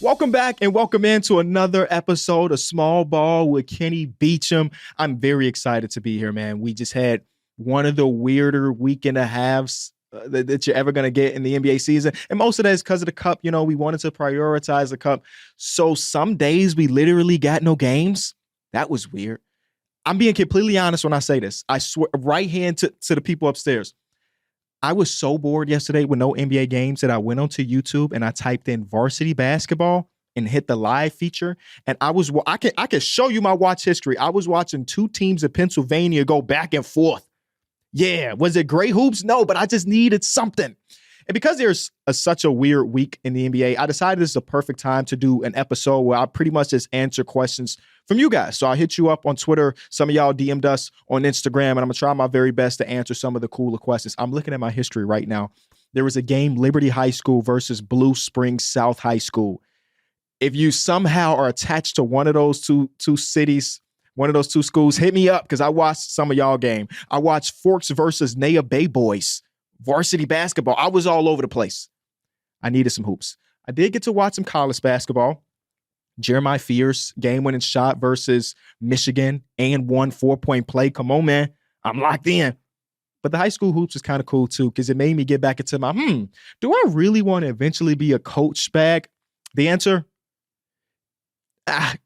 Welcome back and welcome into another episode of Small Ball with Kenny Beecham. I'm very excited to be here, man. We just had one of the weirder week and a halves that you're ever going to get in the NBA season. And most of that is because of the cup. You know, we wanted to prioritize the cup. So some days we literally got no games. That was weird. I'm being completely honest when I say this. I swear, right hand to the people upstairs. I was so bored yesterday with no NBA games that I went onto YouTube and I typed in varsity basketball and hit the live feature. And I can show you my watch history. I was watching two teams in Pennsylvania go back and forth. Yeah, was it great hoops? No, but I just needed something. And because there's such a weird week in the NBA, I decided this is a perfect time to do an episode where I pretty much just answer questions from you guys. So I'll hit you up on Twitter. Some of y'all DM'd us on Instagram, and I'm going to try my very best to answer some of the cooler questions. I'm looking at my history right now. There was a game, Liberty High School versus Blue Springs South High School. If you somehow are attached to one of those two cities, one of those two schools, hit me up because I watched some of y'all game. I watched Forks versus Naya Bay Boys. Varsity basketball. I was all over the place. I needed some hoops. I did get to watch some college basketball. Jeremiah Fears, game-winning shot versus Michigan and 1 4-point play. Come on, man. I'm locked in. But the high school hoops is kind of cool, too, because it made me get back into my, do I really want to eventually be a coach bag? The answer? The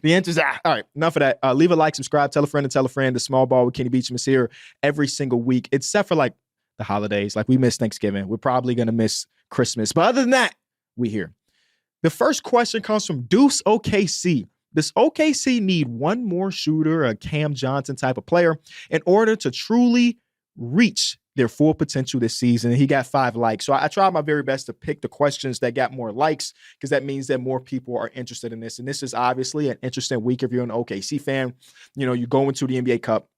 answer is All right, enough of that. Leave a like, subscribe, tell a friend and tell a friend. The Small Ball with Kenny Beecham is here every single week, except for, the holidays. We miss Thanksgiving. We're probably going to miss Christmas. But other than that, we here. The first question comes from Deuce OKC. Does OKC need one more shooter, a Cam Johnson type of player, in order to truly reach their full potential this season? He got 5 likes. So I tried my very best to pick the questions that got more likes because that means that more people are interested in this. And this is obviously an interesting week if you're an OKC fan. You know, you go into the NBA Cup.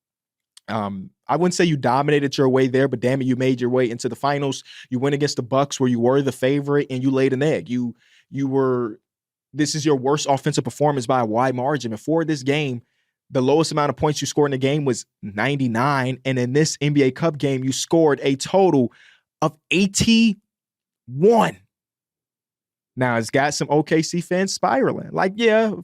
I wouldn't say you dominated your way there, but damn it, you made your way into the finals. You went against the Bucks where you were the favorite and you laid an egg. This is your worst offensive performance by a wide margin. Before this game, the lowest amount of points you scored in the game was 99. And in this NBA Cup game, you scored a total of 81. Now, it's got some OKC fans spiraling.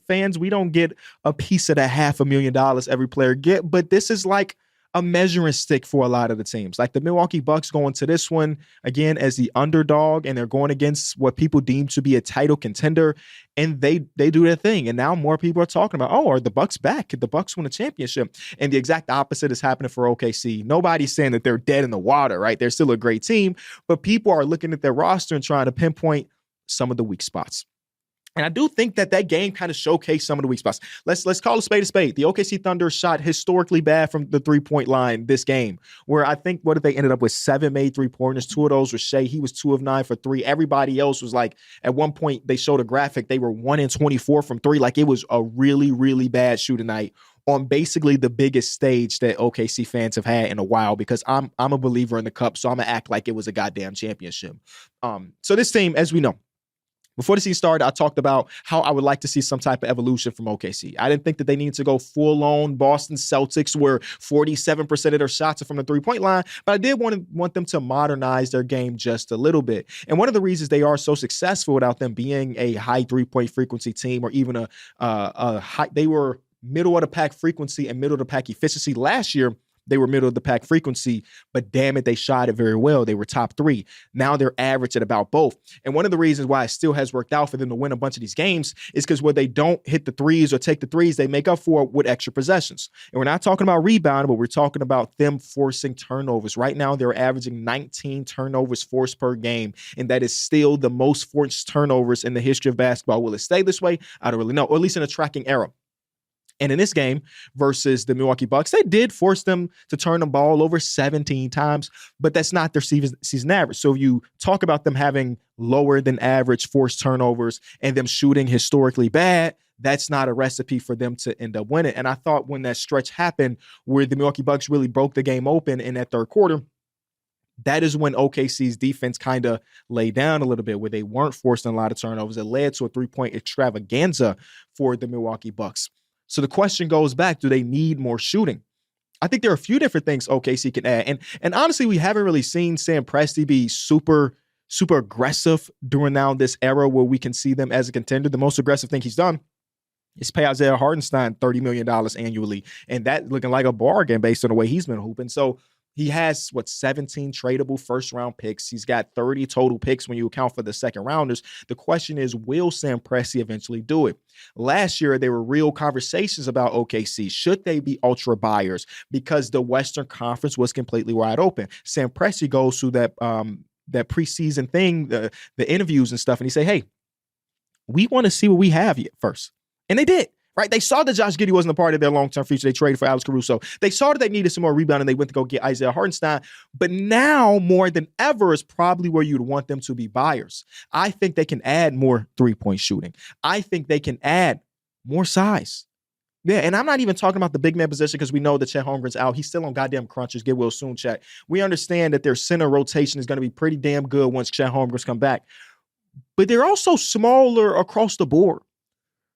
Fans, we don't get a piece of the $500,000 every player get, but this is like a measuring stick for a lot of the teams. Like the Milwaukee Bucks going to this one, again, as the underdog, and they're going against what people deem to be a title contender, and they do their thing. And now more people are talking about, are the Bucks back? Could the Bucks win a championship? And the exact opposite is happening for OKC. Nobody's saying that they're dead in the water, right? They're still a great team, but people are looking at their roster and trying to pinpoint some of the weak spots. And I do think that game kind of showcased some of the weak spots. Let's call a spade a spade. The OKC Thunder shot historically bad from the three-point line this game, where I think, they ended up with 7 made three-pointers. 2 of those were Shea. He was 2 of 9 for 3. Everybody else was at one point they showed a graphic. They were 1 in 24 from 3. It was a really, really bad shooting night on basically the biggest stage that OKC fans have had in a while, because I'm a believer in the cup, so I'm going to act like it was a goddamn championship. So this team, as we know, before the season started, I talked about how I would like to see some type of evolution from OKC. I didn't think that they needed to go full-on Boston Celtics where 47% of their shots are from the three-point line, but I did want them to modernize their game just a little bit. And one of the reasons they are so successful without them being a high three-point frequency team, or even they were middle of the pack frequency and middle of the pack efficiency last year. They were middle of the pack frequency, but damn it, they shot it very well. They were top 3. Now they're average at about both. And one of the reasons why it still has worked out for them to win a bunch of these games is because when they don't hit the threes or take the threes, they make up for it with extra possessions. And we're not talking about rebounding, but we're talking about them forcing turnovers. Right now, they're averaging 19 turnovers forced per game, and that is still the most forced turnovers in the history of basketball. Will it stay this way? I don't really know, or at least in a tracking era. And in this game versus the Milwaukee Bucks, they did force them to turn the ball over 17 times, but that's not their season average. So if you talk about them having lower than average forced turnovers and them shooting historically bad, that's not a recipe for them to end up winning. And I thought when that stretch happened where the Milwaukee Bucks really broke the game open in that third quarter, that is when OKC's defense kind of laid down a little bit, where they weren't forcing a lot of turnovers. It led to a 3-point extravaganza for the Milwaukee Bucks. So the question goes back, do they need more shooting? I think there are a few different things OKC can add. And honestly, we haven't really seen Sam Presti be super super aggressive during now this era where we can see them as a contender. The most aggressive thing he's done is pay Isaiah Hartenstein $30 million annually. And that looking like a bargain based on the way he's been hooping. So he has, 17 tradable first-round picks. He's got 30 total picks when you account for the second-rounders. The question is, will Sam Presti eventually do it? Last year, there were real conversations about OKC. Should they be ultra buyers? Because the Western Conference was completely wide open. Sam Presti goes through that preseason thing, the interviews and stuff, and he say, hey, we want to see what we have yet first. And they did. Right? They saw that Josh Giddey wasn't a part of their long-term future. They traded for Alex Caruso. They saw that they needed some more rebound, and they went to go get Isaiah Hartenstein. But now, more than ever, is probably where you'd want them to be buyers. I think they can add more three-point shooting. I think they can add more size. Yeah, and I'm not even talking about the big man position because we know that Chet Holmgren's out. He's still on goddamn crunches. Get well soon, Chet. We understand that their center rotation is going to be pretty damn good once Chet Holmgren's come back. But they're also smaller across the board.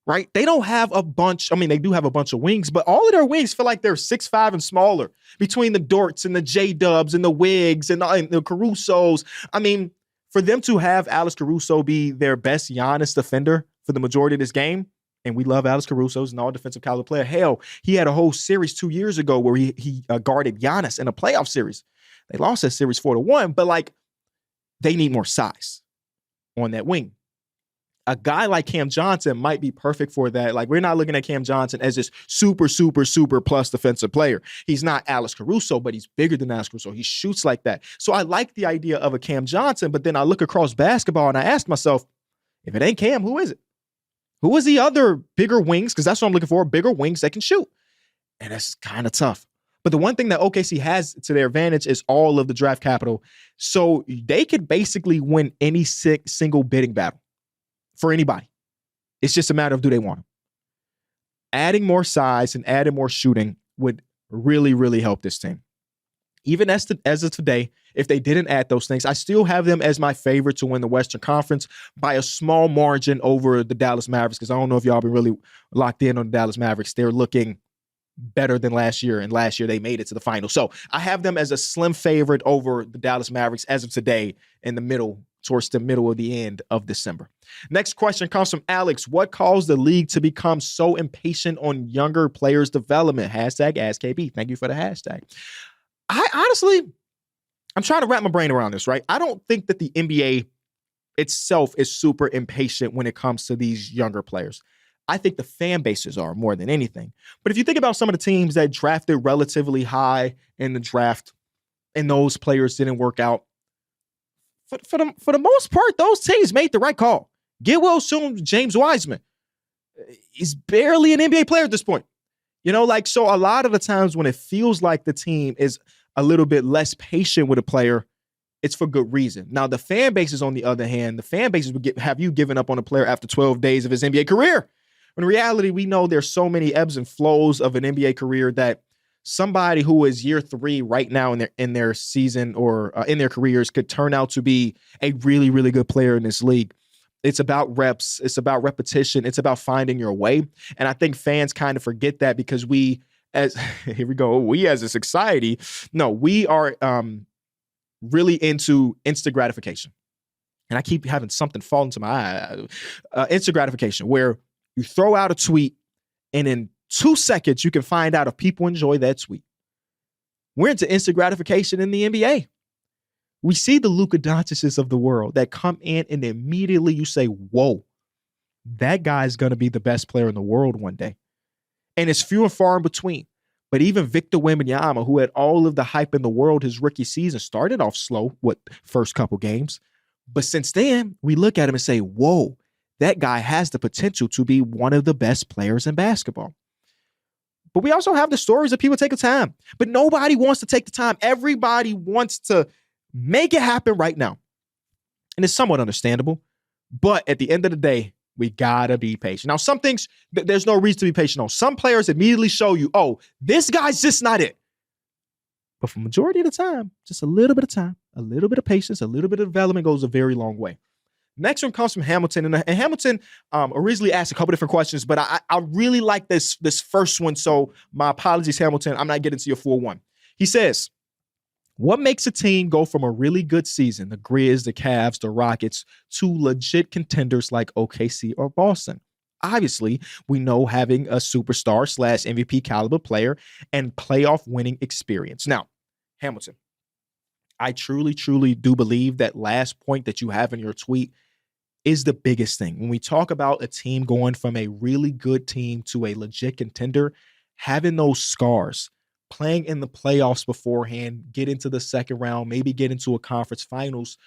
Right? They don't have a bunch. I mean, they do have a bunch of wings, but all of their wings feel like they're 6'5" and smaller between the Dorts and the J-Dubs and the Wiggs and the Carusos. I mean, for them to have Alex Caruso be their best Giannis defender for the majority of this game, and we love Alex Caruso, he's an all-defensive caliber player. Hell, he had a whole series 2 years ago where he guarded Giannis in a playoff series. They lost that series 4-1, but they need more size on that wing. A guy like Cam Johnson might be perfect for that. We're not looking at Cam Johnson as this super, super, super plus defensive player. He's not Alex Caruso, but he's bigger than Alex Caruso. He shoots like that. So I like the idea of a Cam Johnson, but then I look across basketball and I ask myself, if it ain't Cam, who is it? Who is the other bigger wings? Because that's what I'm looking for, bigger wings that can shoot. And that's kind of tough. But the one thing that OKC has to their advantage is all of the draft capital. So they could basically win any single bidding battle for anybody. It's just a matter of, do they want them? Adding more size and adding more shooting would really, really help this team. Even as of today, if they didn't add those things, I still have them as my favorite to win the Western Conference by a small margin over the Dallas Mavericks, because I don't know if y'all been really locked in on the Dallas Mavericks. They're looking better than last year, and last year they made it to the final. So I have them as a slim favorite over the Dallas Mavericks as of today towards the middle of the end of December. Next question comes from Alex. What caused the league to become so impatient on younger players' development? #AskKB. Thank you for the hashtag. I'm trying to wrap my brain around this, right? I don't think that the NBA itself is super impatient when it comes to these younger players. I think the fan bases are more than anything. But if you think about some of the teams that drafted relatively high in the draft and those players didn't work out, for the most part, those teams made the right call. Get well soon, James Wiseman. He's barely an NBA player at this point. So a lot of the times when it feels like the team is a little bit less patient with a player, it's for good reason. Now, the fan bases, on the other hand, the fan bases would have you given up on a player after 12 days of his NBA career. In reality, we know there's so many ebbs and flows of an NBA career that somebody who is year 3 right now in their season or in their careers could turn out to be a really, really good player in this league. It's about reps. It's about repetition. It's about finding your way. And I think fans kind of forget that because we as a society, we are really into instant gratification. And I keep having something fall into my eye. Instant gratification, where you throw out a tweet and in 2 seconds, you can find out if people enjoy that tweet. We're into instant gratification in the NBA. We see the Luka Doncic's of the world that come in and immediately you say, whoa, that guy's going to be the best player in the world one day. And it's few and far in between. But even Victor Wembanyama, who had all of the hype in the world his rookie season, started off slow with first couple games. But since then, we look at him and say, whoa, that guy has the potential to be one of the best players in basketball. But we also have the stories of people taking time. But nobody wants to take the time. Everybody wants to make it happen right now. And it's somewhat understandable. But at the end of the day, we gotta be patient. Now, some things, there's no reason to be patient on. Some players immediately show you, oh, this guy's just not it. But for the majority of the time, just a little bit of time, a little bit of patience, a little bit of development goes a very long way. Next one comes from Hamilton. And Hamilton originally asked a couple different questions, but I really like this first one. So my apologies, Hamilton. I'm not getting to your full one. He says, What makes a team go from a really good season, the Grizz, the Cavs, the Rockets, to legit contenders like OKC or Boston? Obviously, we know having a superstar / MVP caliber player and playoff winning experience. Now, Hamilton, I truly, truly do believe that last point that you have in your tweet is the biggest thing. When we talk about a team going from a really good team to a legit contender, having those scars, playing in the playoffs beforehand, get into the second round, maybe get into a conference finals,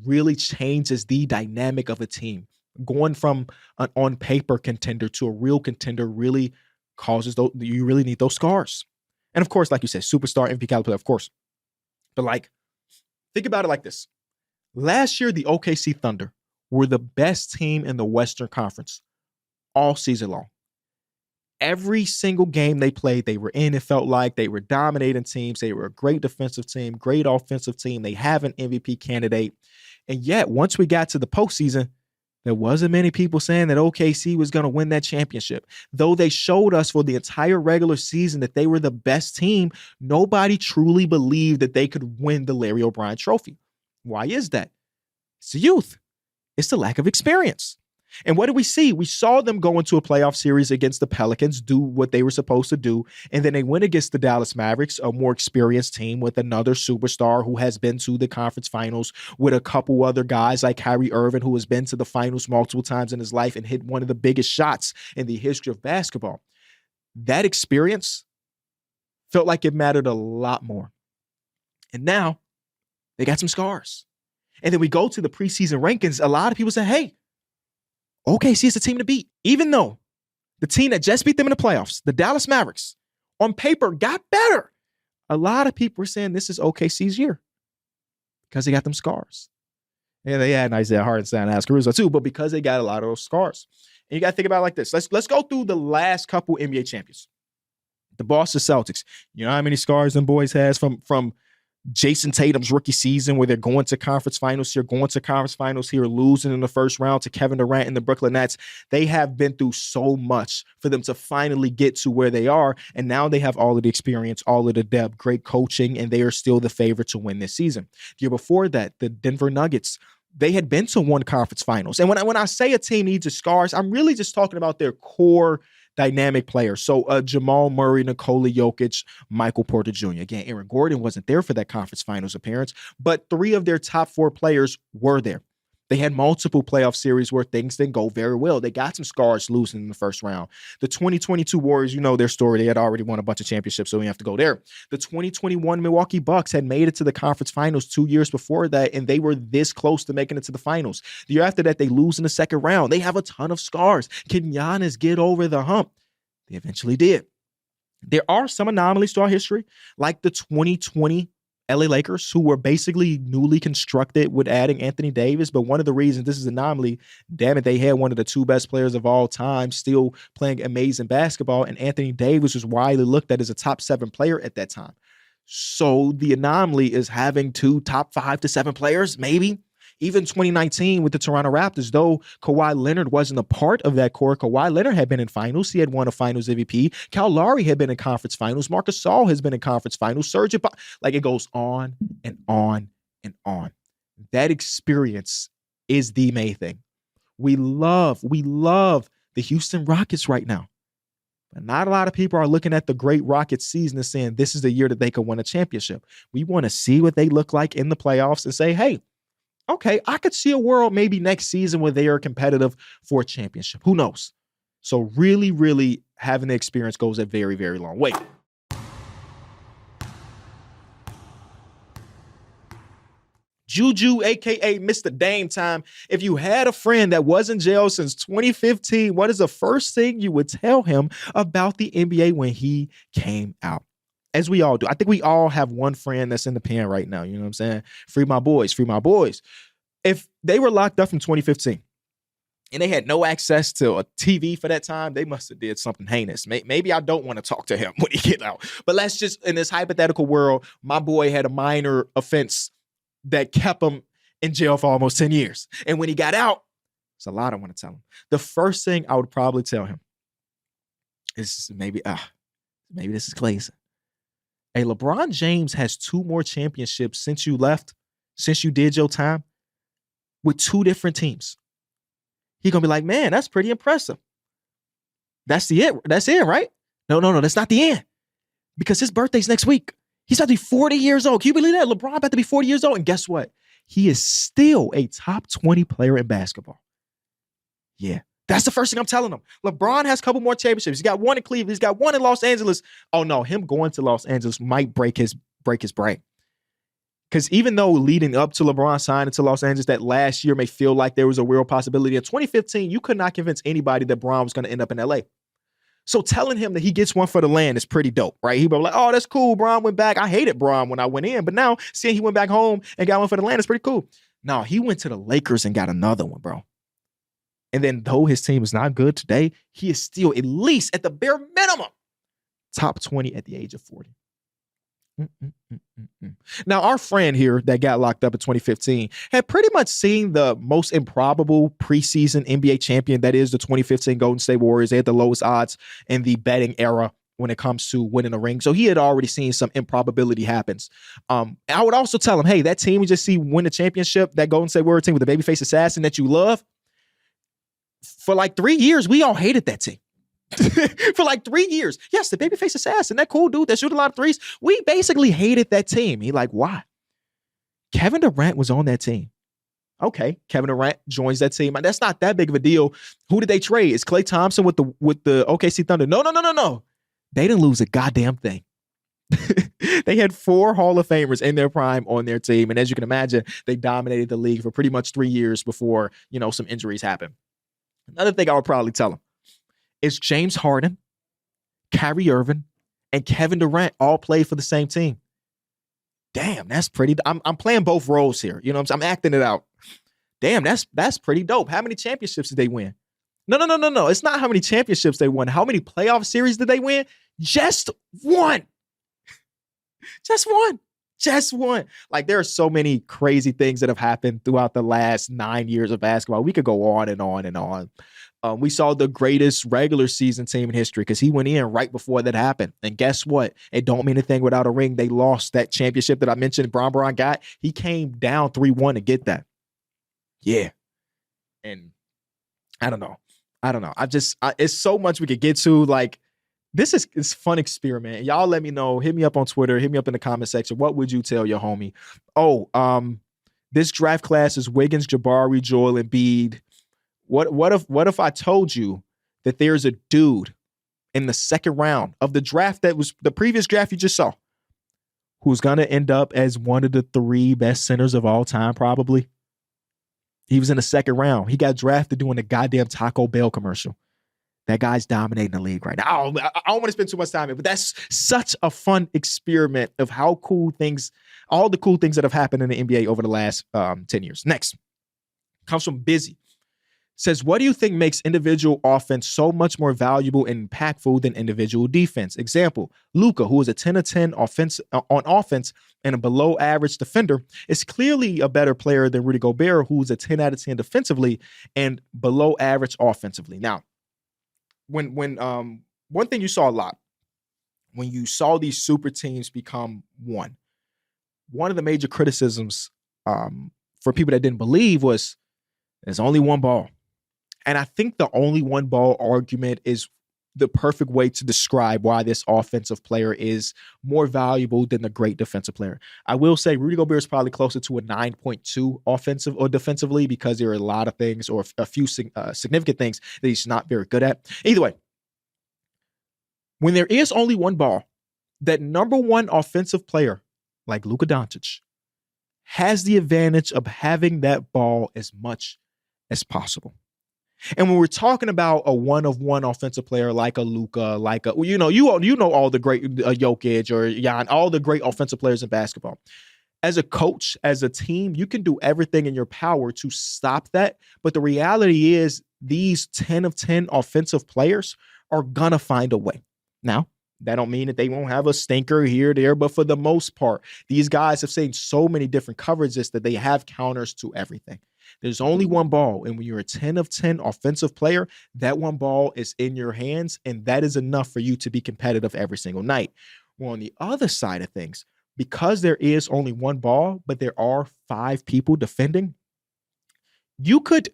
really changes the dynamic of a team. Going from an on paper contender to a real contender really causes those, you really need those scars. And of course, like you said, superstar MVP caliber player, of course. But like, think about it like this. Last year, the OKC Thunder were the best team in the Western Conference all season long. Every single game they played, they were in. It felt like they were dominating teams. They were a great defensive team, great offensive team. They have an MVP candidate. And yet, once we got to the postseason, there wasn't many people saying that OKC was going to win that championship. Though they showed us for the entire regular season that they were the best team, nobody truly believed that they could win the Larry O'Brien trophy. Why is that? It's the youth. It's the lack of experience. And what did we see? We saw them go into a playoff series against the Pelicans, do what they were supposed to do, and then they went against the Dallas Mavericks, a more experienced team with another superstar who has been to the conference finals, with a couple other guys like Kyrie Irving, who has been to the finals multiple times in his life and hit one of the biggest shots in the history of basketball. That experience felt like it mattered a lot more. And now they got some scars. And then we go to the preseason rankings. A lot of people say, hey, OKC is the team to beat. Even though the team that just beat them in the playoffs, the Dallas Mavericks, on paper got better, a lot of people are saying this is OKC's year because they got them scars. And they had Isaiah Hartenstein and Caruso too, but because they got a lot of those scars. And you got to think about it like this. Let's go through the last couple NBA champions. The Boston Celtics. You know how many scars them boys has from Jason Tatum's rookie season where they're going to conference finals here, losing in the first round to Kevin Durant and the Brooklyn Nets. They have been through so much for them to finally get to where they are. And now they have all of the experience, all of the depth, great coaching, and they are still the favorite to win this season. The year before that, the Denver Nuggets, they had been to one conference finals. And when I say a team needs a scars, I'm really just talking about their core dynamic players. So Jamal Murray, Nikola Jokic, Michael Porter Jr. Again, Aaron Gordon wasn't there for that conference finals appearance, but 3 of their top 4 players were there. They had multiple playoff series where things didn't go very well. They got some scars losing in the first round. The 2022 Warriors, you know their story. They had already won a bunch of championships, so we have to go there. The 2021 Milwaukee Bucks had made it to the conference finals 2 years before that, and they were this close to making it to the finals. The year after that, they lose in the second round. They have a ton of scars. Can Giannis get over the hump? They eventually did. There are some anomalies to our history, like the 2020 LA Lakers, who were basically newly constructed with adding Anthony Davis. But one of the reasons this is an anomaly, damn it, they had one of the 2 best players of all time still playing amazing basketball. And Anthony Davis was widely looked at as a top 7 player at that time. So the anomaly is having 2 top 5 to 7 players, maybe. Even 2019 with the Toronto Raptors, though Kawhi Leonard wasn't a part of that core. Kawhi Leonard had been in finals. He had won a finals MVP. Kyle Lowry had been in conference finals. Marc Gasol has been in conference finals. Like it goes on and on and on. That experience is the main thing. We love the Houston Rockets right now. But not a lot of people are looking at the great Rockets season and saying this is the year that they could win a championship. We want to see what they look like in the playoffs and say, hey, okay, I could see a world maybe next season where they are competitive for a championship. Who knows? So really, really having the experience goes a very, very long way. Juju, a.k.a. Mr. Dame Time. If you had a friend that was in jail since 2015, what is the first thing you would tell him about the NBA when he came out? As we all do. I think we all have one friend that's in the pen right now. You know what I'm saying? Free my boys, free my boys. If they were locked up from 2015 and they had no access to a TV for that time, they must have did something heinous. Maybe I don't want to talk to him when he get out. But let's just, in this hypothetical world, my boy had a minor offense that kept him in jail for almost 10 years. And when he got out, there's a lot I want to tell him. The first thing I would probably tell him is maybe this is Clayson. Hey, LeBron James has 2 more championships since you left, since you did your time with 2 different teams. He's going to be like, man, that's pretty impressive. That's it, right? No, that's not the end. Because his birthday's next week. He's about to be 40 years old. Can you believe that? LeBron about to be 40 years old. And guess what? He is still a top 20 player in basketball. Yeah. That's the first thing I'm telling him. LeBron has a couple more championships. He's got one in Cleveland. He's got one in Los Angeles. Oh, no. Him going to Los Angeles might break his brain. Because even though leading up to LeBron signing to Los Angeles that last year may feel like there was a real possibility, in 2015, you could not convince anybody that Bron was going to end up in LA. So telling him that he gets one for the land is pretty dope, right? He'd be like, oh, that's cool. Bron went back. I hated Bron when I went in, but now seeing he went back home and got one for the land is pretty cool. No, he went to the Lakers and got another one, bro. And then though his team is not good today, he is still at least at the bare minimum top 20 at the age of 40. Now, our friend here that got locked up in 2015 had pretty much seen the most improbable preseason NBA champion, that is the 2015 Golden State Warriors. They had the lowest odds in the betting era when it comes to winning a ring. So he had already seen some improbability happens. I would also tell him, hey, that team we just see win the championship, that Golden State Warriors team with the babyface assassin that you love, for like 3 years, we all hated that team. For like 3 years. Yes, the babyface assassin, that cool dude that shoot a lot of threes. We basically hated that team. He like, why? Kevin Durant was on that team. Okay, Kevin Durant joins that team. That's not that big of a deal. Who did they trade? Is Klay Thompson with the OKC Thunder? No. They didn't lose a goddamn thing. They had 4 Hall of Famers in their prime on their team. And as you can imagine, they dominated the league for pretty much 3 years before, some injuries happened. Another thing I would probably tell him is James Harden, Kyrie Irving, and Kevin Durant all played for the same team. Damn, that's pretty. I'm playing both roles here. You know what I'm saying? I'm acting it out. Damn, that's pretty dope. How many championships did they win? No. It's not how many championships they won. How many playoff series did they win? Just one. Just one. Like, there are so many crazy things that have happened throughout the last 9 years of basketball. We could go on and on and on. We saw the greatest regular season team in history because he went in right before that happened. And guess what? It don't mean anything without a ring. They lost that championship that I mentioned Bron got. He came down 3-1 to get that. Yeah. And I don't know. It's so much we could get to. Like, this is a fun experiment. Y'all let me know. Hit me up on Twitter. Hit me up in the comment section. What would you tell your homie? This draft class is Wiggins, Jabari, Joel, Embiid. What if I told you that there's a dude in the second round of the draft that was the previous draft you just saw who's going to end up as one of the 3 best centers of all time, probably? He was in the second round. He got drafted doing the goddamn Taco Bell commercial. That guy's dominating the league right now. I don't want to spend too much time in it, but that's such a fun experiment of how all the cool things that have happened in the NBA over the last 10 years. Next comes from Busy. Says, what do you think makes individual offense so much more valuable and impactful than individual defense? Example, Luka, who is a 10 of 10 on offense and a below average defender, is clearly a better player than Rudy Gobert, who's a 10 out of 10 defensively and below average offensively. Now, when one thing you saw a lot, when you saw these super teams become one of the major criticisms for people that didn't believe was there's only one ball. And I think the only one ball argument is the perfect way to describe why this offensive player is more valuable than the great defensive player. I will say Rudy Gobert is probably closer to a 9.2 offensive or defensively because there are a lot of things or a few significant things that he's not very good at. Either way, when there is only one ball, that number one offensive player like Luka Doncic has the advantage of having that ball as much as possible. And when we're talking about a one-of-one offensive player like a Luka, like a you know all the great Jokic or Jan, all the great offensive players in basketball. As a coach, as a team, you can do everything in your power to stop that. But the reality is these 10 of 10 offensive players are gonna find a way. Now, that don't mean that they won't have a stinker here or there, but for the most part, these guys have seen so many different coverages that they have counters to everything. There's only one ball, and when you're a 10 of 10 offensive player, that one ball is in your hands, and that is enough for you to be competitive every single night. Well, on the other side of things, because there is only one ball, but there are 5 people defending, you could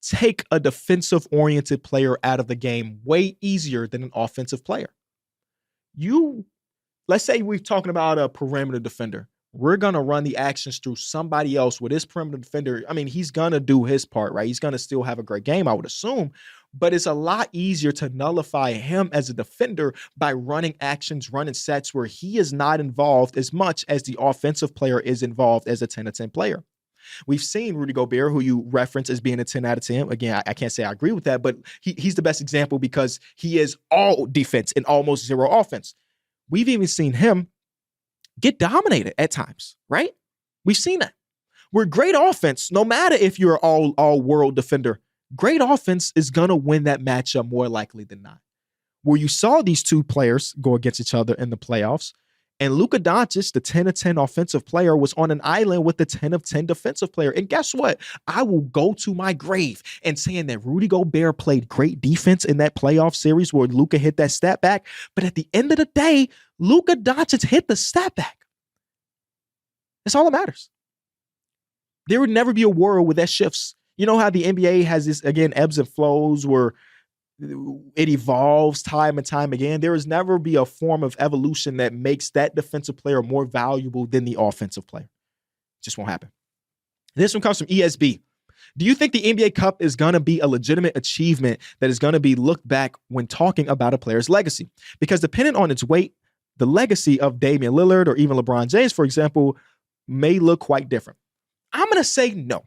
take a defensive-oriented player out of the game way easier than an offensive player. Let's say we're talking about a perimeter defender. We're going to run the actions through somebody else with this perimeter defender. I mean, he's going to do his part, right? He's going to still have a great game, I would assume. But it's a lot easier to nullify him as a defender by running actions, running sets where he is not involved as much as the offensive player is involved as a 10-10 player. We've seen Rudy Gobert, who you reference as being a 10 out of 10. Again, I can't say I agree with that, but he's the best example because he is all defense and almost zero offense. We've even seen him get dominated at times, right? We've seen that. We're great offense, no matter if you're an all-world defender, great offense is going to win that matchup more likely than not. Where you saw these two players go against each other in the playoffs, and Luka Doncic, the 10-10 offensive player, was on an island with the 10-10 defensive player. And guess what? I will go to my grave and saying that Rudy Gobert played great defense in that playoff series where Luka hit that stat back. But at the end of the day, Luka Doncic hit the stat back. That's all that matters. There would never be a world where that shifts. You know how the NBA has this, again, ebbs and flows where it evolves time and time again. There is never be a form of evolution that makes that defensive player more valuable than the offensive player. It just won't happen. This one comes from ESB. Do you think the NBA Cup is going to be a legitimate achievement that is going to be looked back when talking about a player's legacy? Because depending on its weight, the legacy of Damian Lillard or even LeBron James, for example, may look quite different. I'm going to say no.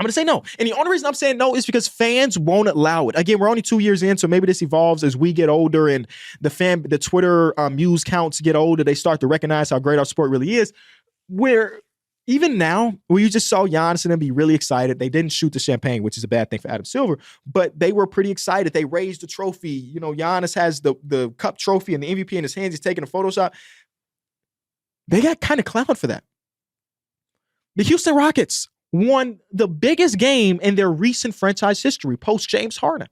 And the only reason I'm saying no is because fans won't allow it. Again, we're only 2 years in, so maybe this evolves as we get older and the Twitter views counts get older. They start to recognize how great our sport really is. Where even now, where you just saw Giannis and them be really excited. They didn't shoot the champagne, which is a bad thing for Adam Silver, but they were pretty excited. They raised the trophy. You know, Giannis has the cup trophy and the MVP in his hands. He's taking a Photoshop. They got kind of clowned for that. The Houston Rockets won the biggest game in their recent franchise history, post James Harden,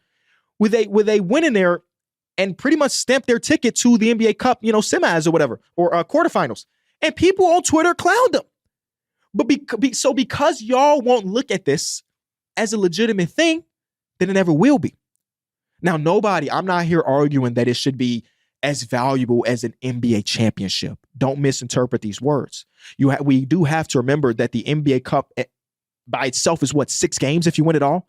where they went in there and pretty much stamped their ticket to the NBA Cup, semis or whatever, or quarterfinals. And people on Twitter clowned them. But because y'all won't look at this as a legitimate thing, then it never will be. Now, I'm not here arguing that it should be as valuable as an NBA championship. Don't misinterpret these words. We do have to remember that the NBA Cup by itself is 6 games if you win it all?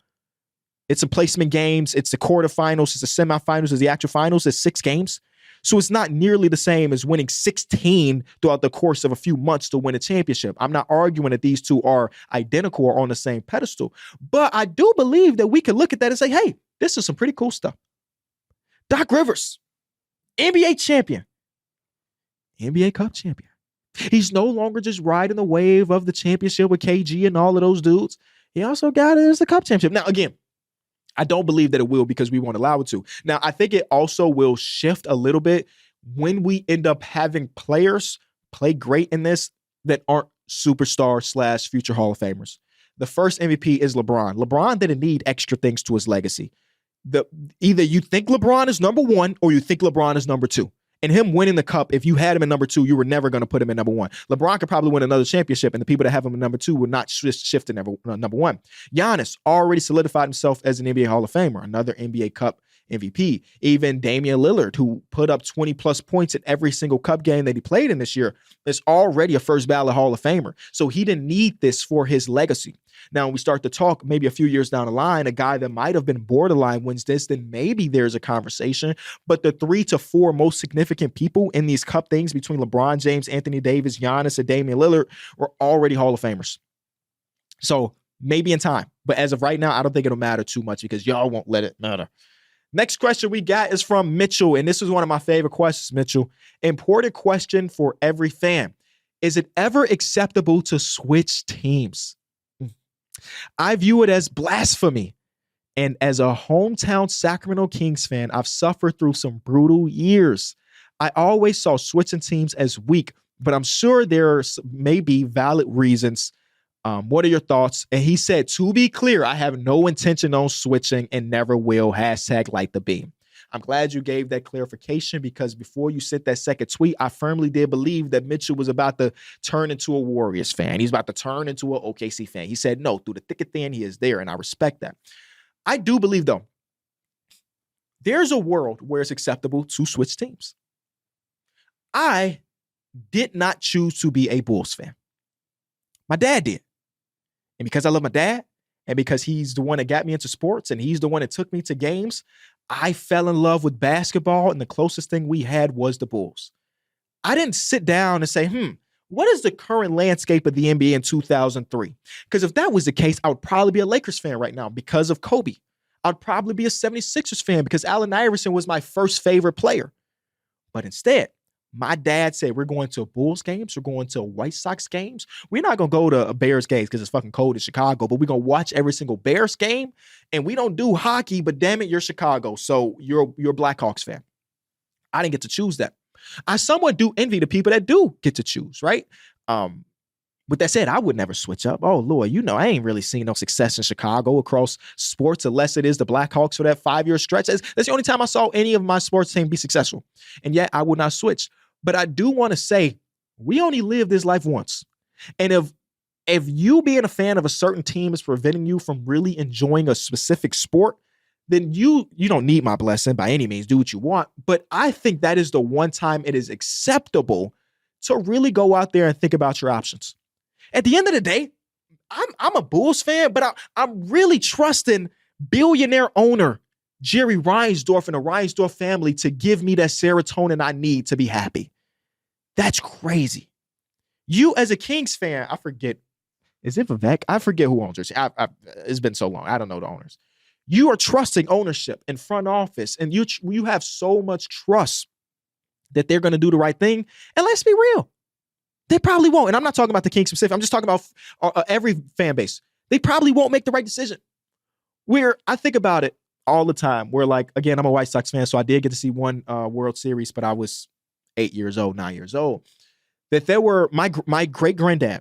It's a placement games. It's the quarterfinals. It's the semifinals. It's the actual finals. It's 6 games. So it's not nearly the same as winning 16 throughout the course of a few months to win a championship. I'm not arguing that these two are identical or on the same pedestal, but I do believe that we can look at that and say, hey, this is some pretty cool stuff. Doc Rivers, NBA champion, NBA Cup champion. He's no longer just riding the wave of the championship with KG and all of those dudes. He also got it as the Cup championship. Now, again, I don't believe that it will because we won't allow it to. Now, I think it also will shift a little bit when we end up having players play great in this that aren't superstar / future Hall of Famers. The first MVP is LeBron. LeBron didn't need extra things to his legacy. Either you think LeBron is number 1 or you think LeBron is number 2. And him winning the cup, if you had him in number 2, you were never going to put him in number 1. LeBron could probably win another championship, and the people that have him in number 2 would not shift to number 1. Giannis already solidified himself as an NBA Hall of Famer, another NBA Cup MVP. Even Damian Lillard, who put up 20-plus points in every single cup game that he played in this year, is already a first ballot Hall of Famer. So he didn't need this for his legacy. Now, when we start to talk maybe a few years down the line, a guy that might have been borderline wins this, then maybe there's a conversation. But the 3 to 4 most significant people in these cup things between LeBron James, Anthony Davis, Giannis, and Damian Lillard were already Hall of Famers. So maybe in time. But as of right now, I don't think it'll matter too much because y'all won't let it matter. Next question we got is from Mitchell, and this is one of my favorite questions, Mitchell. Important question for every fan. Is it ever acceptable to switch teams? I view it as blasphemy. And as a hometown Sacramento Kings fan, I've suffered through some brutal years. I always saw switching teams as weak, but I'm sure there may be valid reasons. What are your thoughts? And he said, to be clear, I have no intention on switching and never will. #LightTheBeam. I'm glad you gave that clarification because before you sent that second tweet, I firmly did believe that Mitchell was about to turn into a Warriors fan. He's about to turn into an OKC fan. He said no, through the thick and thin, he is there, and I respect that. I do believe, though, there's a world where it's acceptable to switch teams. I did not choose to be a Bulls fan. My dad did. And because I love my dad, and because he's the one that got me into sports, and he's the one that took me to games, I fell in love with basketball, and the closest thing we had was the Bulls. I didn't sit down and say, what is the current landscape of the NBA in 2003? Because if that was the case, I would probably be a Lakers fan right now because of Kobe. I'd probably be a 76ers fan because Allen Iverson was my first favorite player. But instead, my dad said, we're going to Bulls games. We're going to White Sox games. We're not going to go to Bears games because it's fucking cold in Chicago, but we're going to watch every single Bears game. And we don't do hockey, but damn it, you're Chicago. So you're a Blackhawks fan. I didn't get to choose that. I somewhat do envy the people that do get to choose, right? With that said, I would never switch up. Oh, Lord, I ain't really seen no success in Chicago across sports unless it is the Blackhawks for that 5-year stretch. That's the only time I saw any of my sports team be successful. And yet I would not switch. But I do want to say we only live this life once. And if you being a fan of a certain team is preventing you from really enjoying a specific sport, then you don't need my blessing by any means. Do what you want. But I think that is the one time it is acceptable to really go out there and think about your options. At the end of the day, I'm a Bulls fan, but I'm really trusting billionaire owner Jerry Reinsdorf and the Reinsdorf family to give me that serotonin I need to be happy. That's crazy. You as a Kings fan, I forget, is it Vivek? I forget who owns it. It's been so long. I don't know the owners. You are trusting ownership and front office, and you have so much trust that they're going to do the right thing. And let's be real. They probably won't. And I'm not talking about the Kings specific. I'm just talking about every fan base. They probably won't make the right decision. I think about it all the time. We're like, again, I'm a White Sox fan, so I did get to see one World Series, but I was 9 years old. That there were my great-granddad.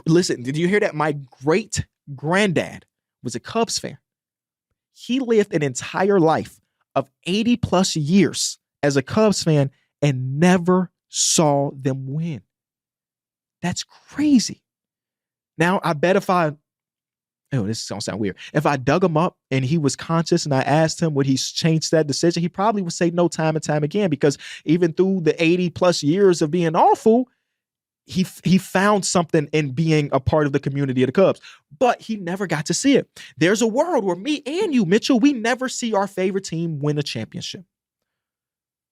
Listen, did you hear that? My great-granddad was a Cubs fan. He lived an entire life of 80 plus years as a Cubs fan and never saw them win. That's crazy. Now, I bet this is going to sound weird. If I dug him up and he was conscious and I asked him would he change that decision, he probably would say no time and time again, because even through the 80 plus years of being awful, he found something in being a part of the community of the Cubs, but he never got to see it. There's a world where me and you, Mitchell, we never see our favorite team win a championship.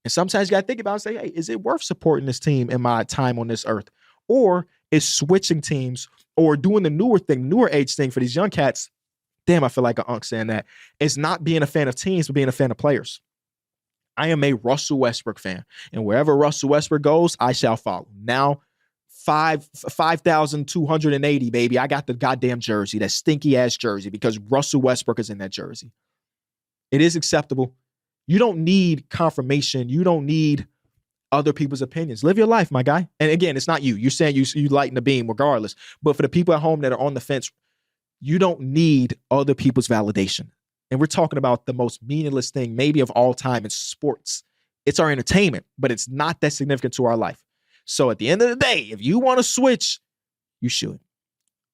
And sometimes you got to think about it and say, hey, is it worth supporting this team in my time on this earth? Or is switching teams or doing the newer age thing for these young cats? Damn, I feel like an unk saying that. It's not being a fan of teams, but being a fan of players. I am a Russell Westbrook fan. And wherever Russell Westbrook goes, I shall follow. Now, 5,280, baby. I got the goddamn jersey, that stinky ass jersey, because Russell Westbrook is in that jersey. It is acceptable. You don't need confirmation. You don't need other people's opinions. Live your life, my guy. And again, it's not you. You're saying you lighten the beam regardless. But for the people at home that are on the fence, you don't need other people's validation. And we're talking about the most meaningless thing maybe of all time in sports. It's our entertainment, but it's not that significant to our life. So at the end of the day, if you want to switch, you should.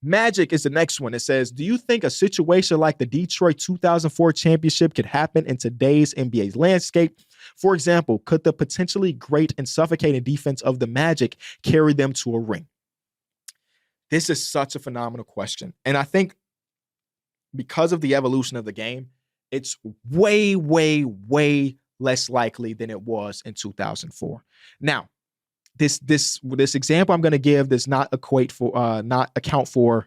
Magic is the next one. It says, do you think a situation like the Detroit 2004 championship could happen in today's NBA landscape? For example, could the potentially great and suffocating defense of the Magic carry them to a ring? This is such a phenomenal question. And I think because of the evolution of the game, it's way, way, way less likely than it was in 2004. Now, this example I'm going to give does not account for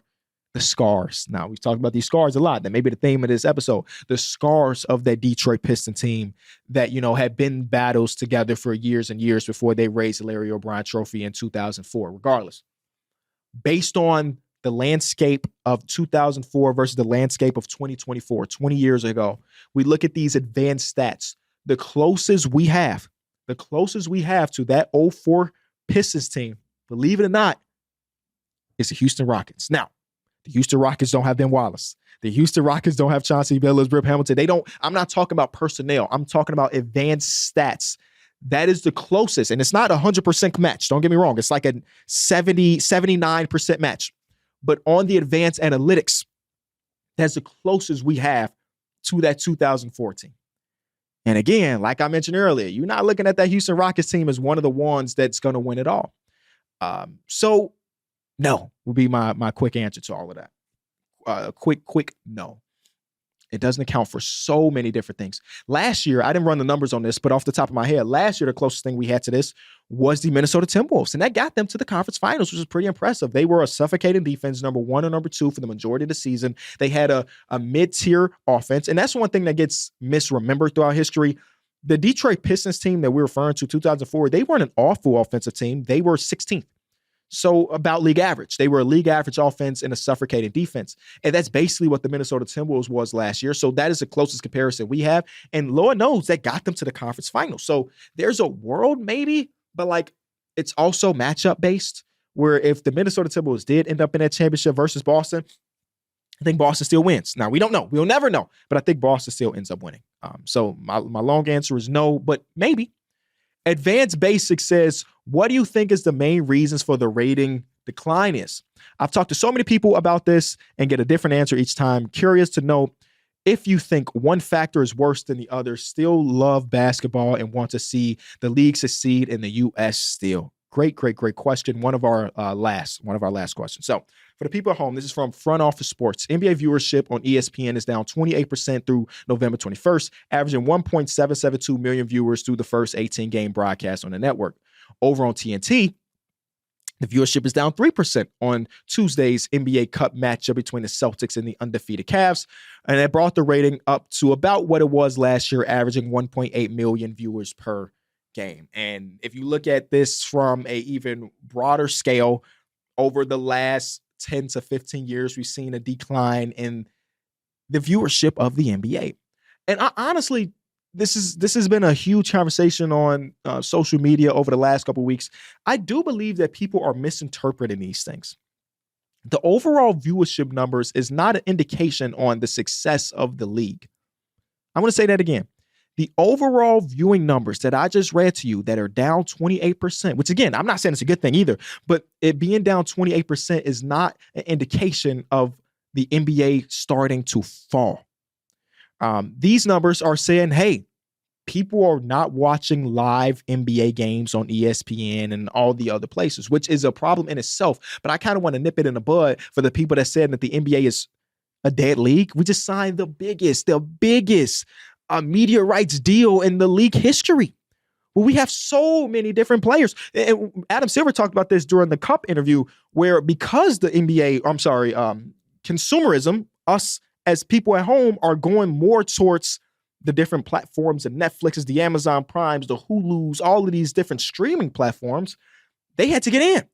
the scars. Now, we've talked about these scars a lot. That may be the theme of this episode. The scars of that Detroit Piston team that, had been battles together for years and years before they raised the Larry O'Brien Trophy in 2004. Regardless, based on the landscape of 2004 versus the landscape of 2024, 20 years ago, we look at these advanced stats. The closest we have to that 04 Pistons team, believe it or not, is the Houston Rockets. Now, The Houston Rockets don't have Ben Wallace. The Houston Rockets don't have Chauncey Billups, Rip Hamilton. I'm not talking about personnel. I'm talking about advanced stats. That is the closest. And it's not 100% match. Don't get me wrong. It's like a 70, 79% match. But on the advanced analytics, that's the closest we have to that 2014. And again, like I mentioned earlier, you're not looking at that Houston Rockets team as one of the ones that's going to win it all. So no would be my quick answer to all of that. Quick no. It doesn't account for so many different things. Last year, I didn't run the numbers on this, but off the top of my head, last year, the closest thing we had to this was the Minnesota Timberwolves, and that got them to the conference finals, which was pretty impressive. They were a suffocating defense, number 1 or number 2 for the majority of the season. They had a mid-tier offense, and that's one thing that gets misremembered throughout history. The Detroit Pistons team that we're referring to, 2004, they weren't an awful offensive team. They were 16th. So about league average. They were a league average offense and a suffocating defense. And that's basically what the Minnesota Timberwolves was last year. So that is the closest comparison we have. And Lord knows that got them to the conference finals. So there's a world maybe, but like it's also matchup based, where if the Minnesota Timberwolves did end up in that championship versus Boston, I think Boston still wins. Now, we don't know. We'll never know. But I think Boston still ends up winning. So my long answer is no, but maybe. Advanced Basics says, what do you think is the main reasons for the rating decline is? I've talked to so many people about this and get a different answer each time. Curious to know if you think one factor is worse than the other. Still love basketball and want to see the league succeed in the U.S. still. Great question. One of our last questions. So for the people at home, this is from Front Office Sports. NBA viewership on ESPN is down 28% through November 21st, averaging 1.772 million viewers through the first 18-game broadcast on the network. Over on TNT, the viewership is down 3% on Tuesday's NBA Cup matchup between the Celtics and the undefeated Cavs, and it brought the rating up to about what it was last year, averaging 1.8 million viewers per game. And if you look at this from a even broader scale, over the last 10 to 15 years, we've seen a decline in the viewership of the NBA. And honestly, this has been a huge conversation on social media over the last couple of weeks. I do believe that people are misinterpreting these things. The overall viewership numbers is not an indication on the success of the league. I'm going to say that again. The overall viewing numbers that I just read to you that are down 28%, which again, I'm not saying it's a good thing either, but it being down 28% is not an indication of the NBA starting to fall. These numbers are saying, hey, people are not watching live NBA games on ESPN and all the other places, which is a problem in itself. But I kind of want to nip it in the bud for the people that said that the NBA is a dead league. We just signed the biggest media rights deal in the league history. Well, we have so many different players. And Adam Silver talked about this during the Cup interview, where because the NBA, consumerism, us as people at home are going more towards the different platforms, the Netflixes, the Amazon Primes, the Hulus, all of these different streaming platforms, they had to get in.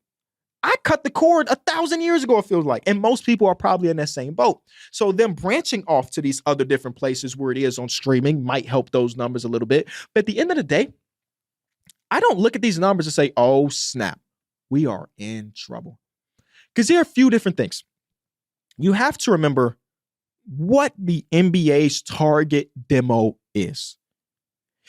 I cut the cord 1,000 years ago, it feels like. And most people are probably in that same boat. So them branching off to these other different places where it is on streaming might help those numbers a little bit. But at the end of the day, I don't look at these numbers and say, oh, snap, we are in trouble. Because there are a few different things. You have to remember what the NBA's target demo is.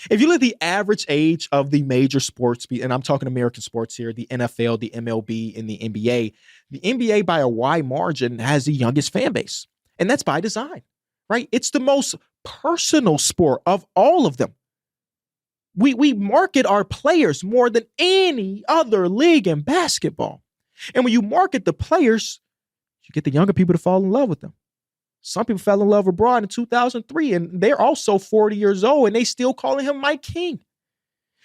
If you look at the average age of the major sports, and I'm talking American sports here, the NFL, the MLB, and the NBA by a wide margin has the youngest fan base. And that's by design, right? It's the most personal sport of all of them. We market our players more than any other league in basketball. And when you market the players, you get the younger people to fall in love with them. Some people fell in love with LeBron in 2003, and they're also 40 years old, and they still calling him Mike King.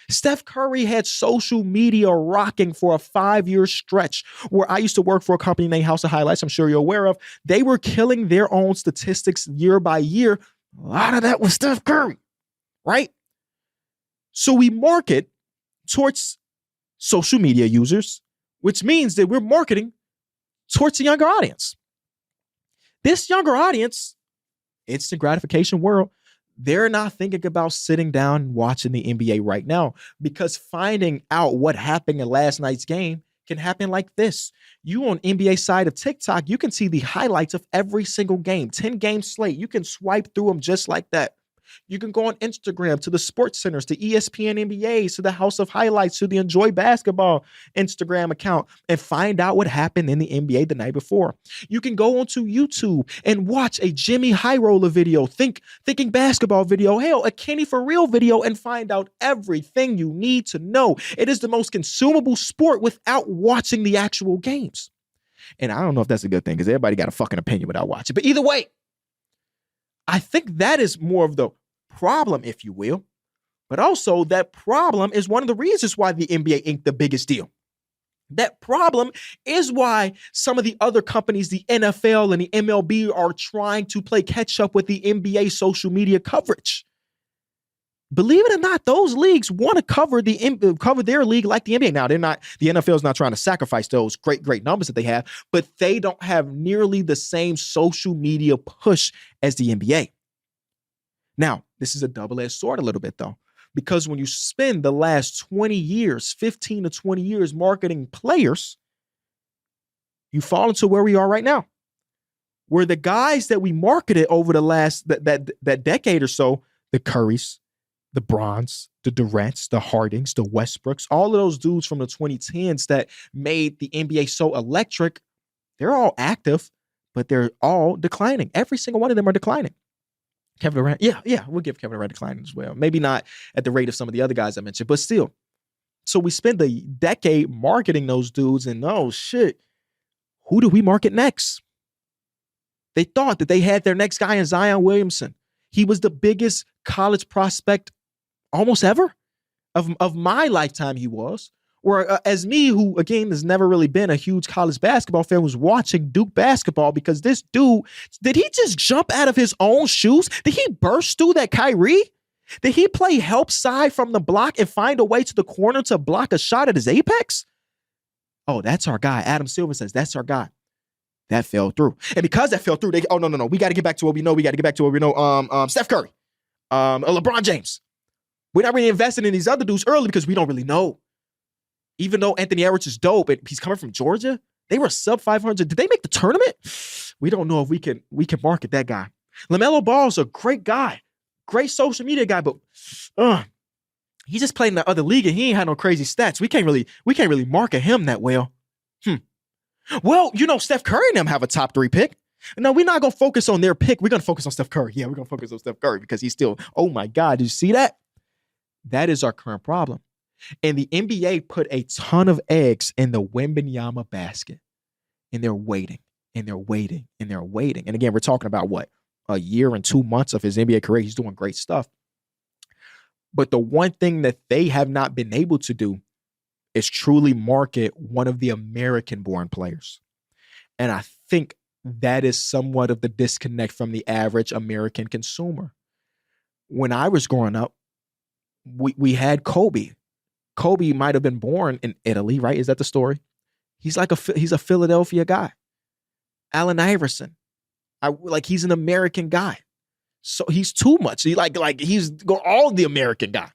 Steph Curry had social media rocking for a 5-year stretch where I used to work for a company named House of Highlights, I'm sure you're aware of. They were killing their own statistics year by year. A lot of that was Steph Curry, right? So we market towards social media users, which means that we're marketing towards a younger audience. This younger audience, instant gratification world, they're not thinking about sitting down and watching the NBA right now, because finding out what happened in last night's game can happen like this. You on NBA side of TikTok, you can see the highlights of every single game, 10-game slate. You can swipe through them just like that. You can go on Instagram to the Sports Centers, to ESPN NBAs, to the House of Highlights, to the Enjoy Basketball Instagram account and find out what happened in the NBA the night before. You can go onto YouTube and watch a Jimmy High Roller video, thinking basketball video, hell, a Kenny for Real video, and find out everything you need to know. It is the most consumable sport without watching the actual games. And I don't know if that's a good thing because everybody got a fucking opinion without watching. But either way, I think that is more of the problem, if you will. But also that problem is one of the reasons why the NBA inked the biggest deal. That problem is why some of the other companies, the NFL and the MLB, are trying to play catch up with the NBA social media coverage. Believe it or not, those leagues want to cover their league like the NBA. Now, the NFL is not trying to sacrifice those great numbers that they have, but they don't have nearly the same social media push as the NBA. Now, this is a double-edged sword a little bit, though, because when you spend the last 20 years, 15 to 20 years marketing players, you fall into where we are right now, where the guys that we marketed over the last that decade or so, the Currys, the Brons, the Durants, the Hardings, the Westbrooks, all of those dudes from the 2010s that made the NBA so electric, they're all active, but they're all declining. Every single one of them are declining. Kevin Durant, yeah, we'll give Kevin Durant declining as well. Maybe not at the rate of some of the other guys I mentioned, but still. So we spent a decade marketing those dudes, and oh shit, who do we market next? They thought that they had their next guy in Zion Williamson. He was the biggest college prospect almost ever of my lifetime. He was. Or as me, who again has never really been a huge college basketball fan, was watching Duke basketball because this dude, did he just jump out of his own shoes? Did he burst through that Kyrie? Did he play help side from the block and find a way to the corner to block a shot at his apex? Oh, that's our guy. Adam Silver says that's our guy. That fell through. And because that fell through, no. We got to get back to what we know. Steph Curry, LeBron James. We're not really investing in these other dudes early because we don't really know. Even though Anthony Edwards is dope and he's coming from Georgia, they were sub 500. Did they make the tournament? We don't know if we can market that guy. LaMelo Ball's a great guy, great social media guy, but he just played in the other league and he ain't had no crazy stats. We can't really market him that well. Well, Steph Curry and them have a top 3 pick. No, we're not gonna focus on their pick. We're gonna focus on Steph Curry. Yeah, we're gonna focus on Steph Curry because he's still. Oh my God, did you see that? That is our current problem. And the NBA put a ton of eggs in the Wembanyama basket. And they're waiting, and they're waiting, and they're waiting. And again, we're talking about what? A year and 2 months of his NBA career. He's doing great stuff. But the one thing that they have not been able to do is truly market one of the American-born players. And I think that is somewhat of the disconnect from the average American consumer. When I was growing up, we had Kobe. Kobe might have been born in Italy, right? Is that the story? He's a Philadelphia guy. Allen Iverson, he's an American guy. So he's too much. He's all the American guy.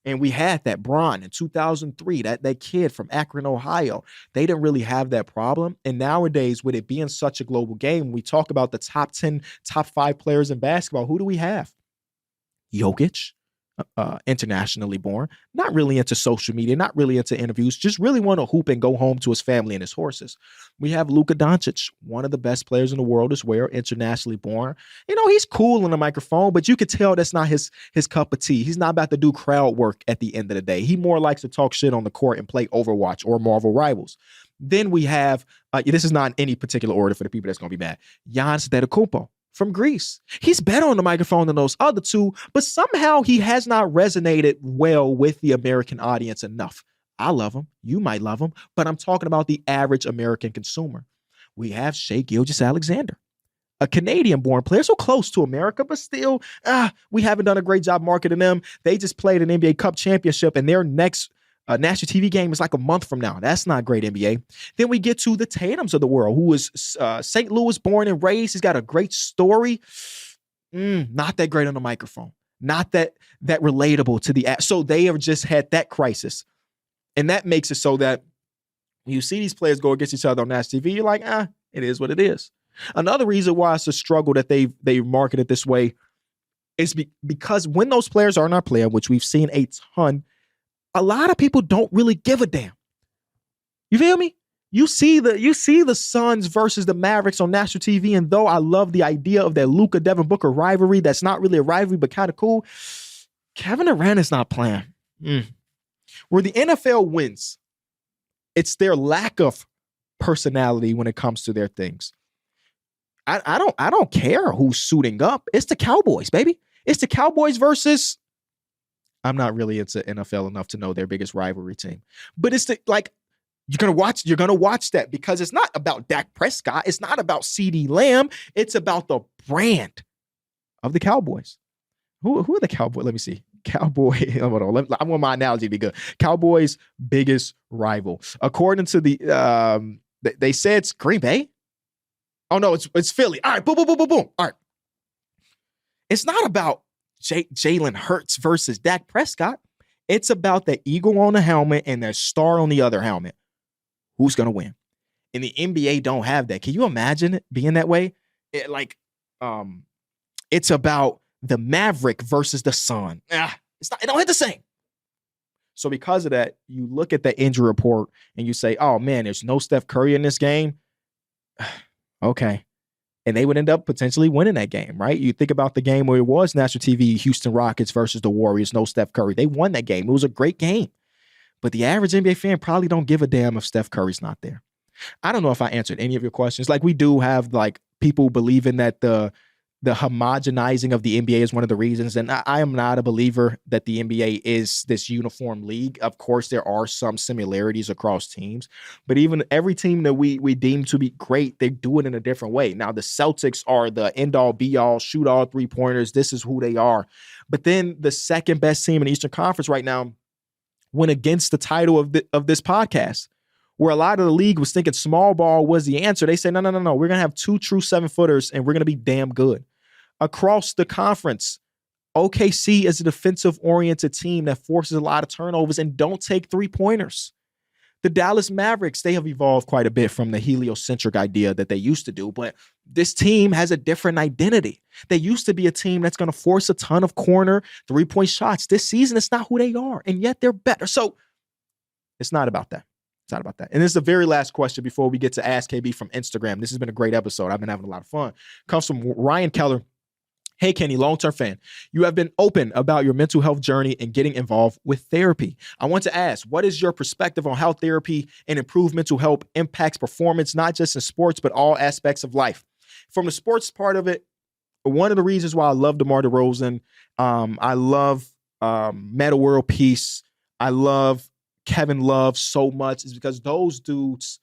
And we had that Bron in 2003, that kid from Akron, Ohio. They didn't really have that problem. And nowadays, with it being such a global game, we talk about the top 10, top 5 players in basketball. Who do we have? Jokic. Internationally born, not really into social media, not really into interviews, just really want to hoop and go home to his family and his horses. We have Luka Doncic, one of the best players in the world as well, internationally born. He's cool on the microphone, but you could tell that's not his cup of tea. He's not about to do crowd work at the end of the day. He more likes to talk shit on the court and play Overwatch or Marvel Rivals. Then we have, this is not in any particular order for the people that's going to be mad, Giannis Antetokounmpo from Greece. He's better on the microphone than those other two, but somehow he has not resonated well with the American audience enough. I love him. You might love him, but I'm talking about the average American consumer. We have Shai Gilgeous-Alexander, a Canadian-born player, so close to America, but still, we haven't done a great job marketing them. They just played an NBA Cup championship, and their next national TV game is like a month from now. That's not great NBA. Then we get to the Tatums of the world, who is St. Louis born and raised. He's got a great story. Not that great on the microphone. Not that relatable to the app. So they have just had that crisis. And that makes it so that You see these players go against each other on national TV, you're like, it is what it is. Another reason why it's a struggle that they market it this way is because when those players are not playing, which we've seen a ton, a lot of people don't really give a damn. You feel me? You see the Suns versus the Mavericks on national TV, and though I love the idea of that Luka Devin Booker rivalry, that's not really a rivalry, but kind of cool. Kevin Durant is not playing. Where the NFL wins, it's their lack of personality when it comes to their things. I don't care who's suiting up. It's the Cowboys, baby. It's the Cowboys versus. I'm not really into NFL enough to know their biggest rivalry team, but it's you're gonna watch that because it's not about Dak Prescott. It's not about CeeDee Lamb. It's about the brand of the Cowboys. Who are the Cowboys? Let me see. Cowboy. Hold on. I want my analogy to be good. Cowboys' biggest rival, according to the they said it's Green Bay. Oh no, it's Philly. All right, boom, boom, boom, boom, boom. All right. It's not about Jalen Hurts versus Dak Prescott. It's about the eagle on the helmet and the star on the other helmet. Who's gonna win? And the NBA don't have that. Can you imagine it being that way? It's about the Maverick versus the Sun. It don't hit the same. So because of that, you look at the injury report and you say, oh man, there's no Steph Curry in this game. Okay. And they would end up potentially winning that game, right? You think about the game where it was national TV, Houston Rockets versus the Warriors, no Steph Curry. They won that game. It was a great game. But the average NBA fan probably don't give a damn if Steph Curry's not there. I don't know if I answered any of your questions. Like we do have like people believing that the homogenizing of the NBA is one of the reasons. And I am not a believer that the NBA is this uniform league. Of course, there are some similarities across teams, but even every team that we deem to be great, they do it in a different way. Now, the Celtics are the end-all, be-all, shoot all three-pointers. This is who they are. But then the second best team in the Eastern Conference right now went against the title of this podcast, where a lot of the league was thinking small ball was the answer. They said, no. We're going to have 2 true 7-footers, and we're going to be damn good. Across the conference, OKC is a defensive-oriented team that forces a lot of turnovers and don't take three-pointers. The Dallas Mavericks, they have evolved quite a bit from the heliocentric idea that they used to do, but this team has a different identity. They used to be a team that's going to force a ton of corner three-point shots. This season, it's not who they are, and yet they're better. So it's not about that. It's not about that. And this is the very last question before we get to Ask KB from Instagram. This has been a great episode. I've been having a lot of fun. Comes from Ryan Keller. Hey, Kenny, long-term fan. You have been open about your mental health journey and getting involved with therapy. I want to ask, what is your perspective on how therapy and improved mental health impacts performance, not just in sports, but all aspects of life? From the sports part of it, one of the reasons why I love DeMar DeRozan, I love Metta World Peace, I love Kevin Love so much is because those dudes,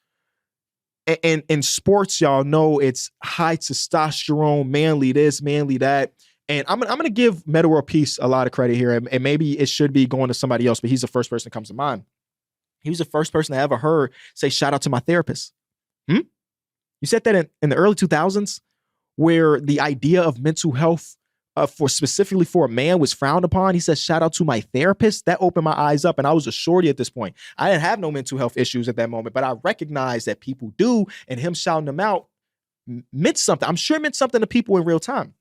and in sports, y'all know it's high testosterone, manly this, manly that. And I'm gonna give Metta World Peace a lot of credit here, and maybe it should be going to somebody else, but he's the first person that comes to mind. He was the first person I ever heard say, shout out to my therapist. You said that in the early 2000s, where the idea of mental health specifically for a man was frowned upon. He said, shout out to my therapist. That opened my eyes up. And I was a shorty at this point. I didn't have no mental health issues at that moment, but I recognized that people do, and him shouting them out meant something. I'm sure it meant something to people in real time.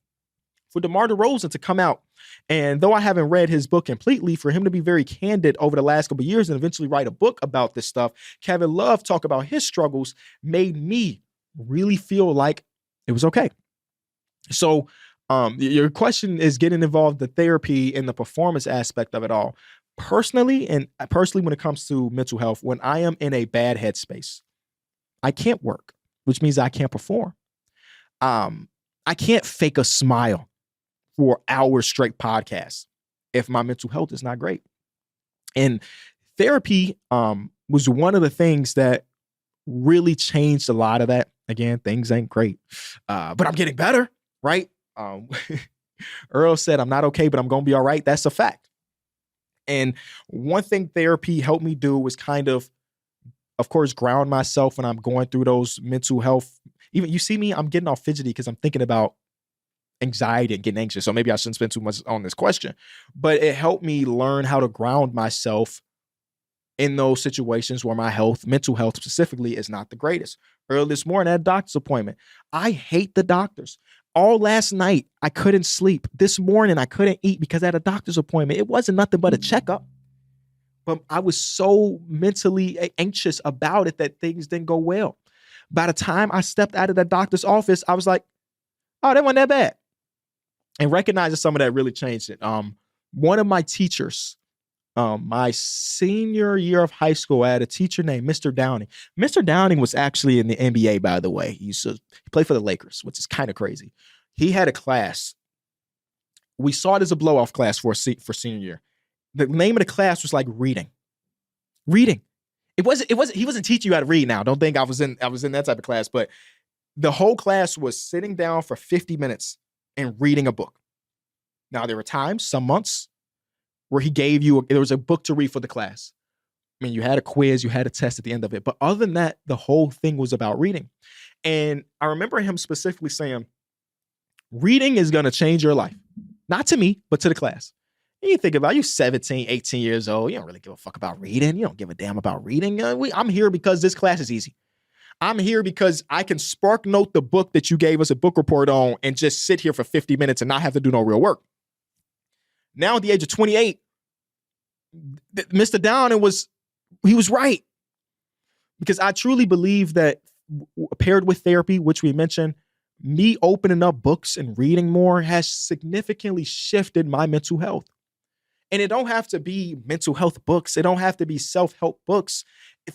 For DeMar DeRozan to come out, and though I haven't read his book completely, for him to be very candid over the last couple of years and eventually write a book about this stuff, Kevin Love talk about his struggles, made me really feel like it was okay. So your question is getting involved in the therapy and the performance aspect of it all. Personally, when it comes to mental health, when I am in a bad headspace, I can't work, which means I can't perform. I can't fake a smile for hours straight podcasts if my mental health is not great. And therapy was one of the things that really changed a lot of that. Again, things ain't great, but I'm getting better, right? Earl said, I'm not okay, but I'm going to be all right. That's a fact. And one thing therapy helped me do was kind of course, ground myself when I'm going through those mental health. Even you see me, I'm getting all fidgety because I'm thinking about anxiety and getting anxious. So maybe I shouldn't spend too much on this question, but it helped me learn how to ground myself in those situations where my health, mental health specifically, is not the greatest. Early this morning at a doctor's appointment, I hate the doctors. All last night, I couldn't sleep. This morning, I couldn't eat because I had a doctor's appointment. It wasn't nothing but a checkup. But I was so mentally anxious about it that things didn't go well. By the time I stepped out of the doctor's office, I was like, oh, that wasn't that bad. And recognizing some of that really changed it. One of my teachers, my senior year of high school, I had a teacher named Mr. Downing. Mr. Downing was actually in the NBA, by the way. He played for the Lakers, which is kind of crazy. He had a class. We saw it as a blow-off class for senior year. The name of the class was like reading. It wasn't, he wasn't teaching you how to read now. Don't think I was in that type of class, but the whole class was sitting down for 50 minutes and reading a book. Now, there were times, some months, where he gave you, there was a book to read for the class. I mean, you had a quiz, you had a test at the end of it. But other than that, the whole thing was about reading. And I remember him specifically saying, reading is going to change your life. Not to me, but to the class. And you think about, you 17, 18 years old. You don't really give a fuck about reading. You don't give a damn about reading. I'm here because this class is easy. I'm here because I can spark note the book that you gave us a book report on and just sit here for 50 minutes and not have to do no real work. Now at the age of 28, Mr. Downing was right. Because I truly believe that paired with therapy, which we mentioned, me opening up books and reading more has significantly shifted my mental health. And it don't have to be mental health books. It don't have to be self-help books.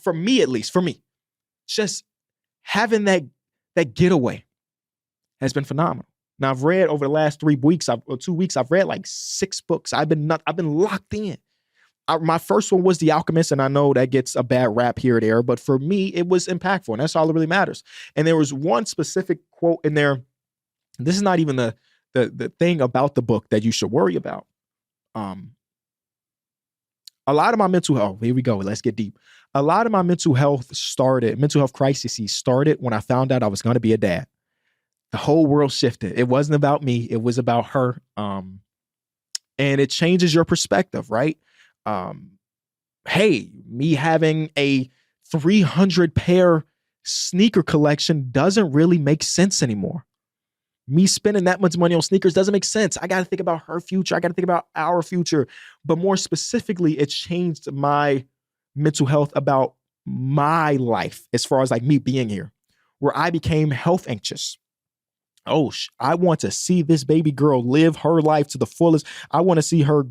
For me, at least, just having that getaway has been phenomenal. Now, I've read over the last 2 weeks, I've read like 6 books. I've been locked in. My first one was The Alchemist, and I know that gets a bad rap here or there, but for me, it was impactful, and that's all that really matters. And there was one specific quote in there. This is not even the thing about the book that you should worry about. A lot of my mental health, here we go, let's get deep. A lot of my mental health crises started when I found out I was going to be a dad. The whole world shifted. It wasn't about me. It was about her. And it changes your perspective, right? Hey, me having a 300 pair sneaker collection doesn't really make sense anymore. Me spending that much money on sneakers doesn't make sense. I got to think about her future. I got to think about our future. But more specifically, it changed my mental health about my life as far as like me being here, where I became health anxious. Oh, I want to see this baby girl live her life to the fullest. I want to see her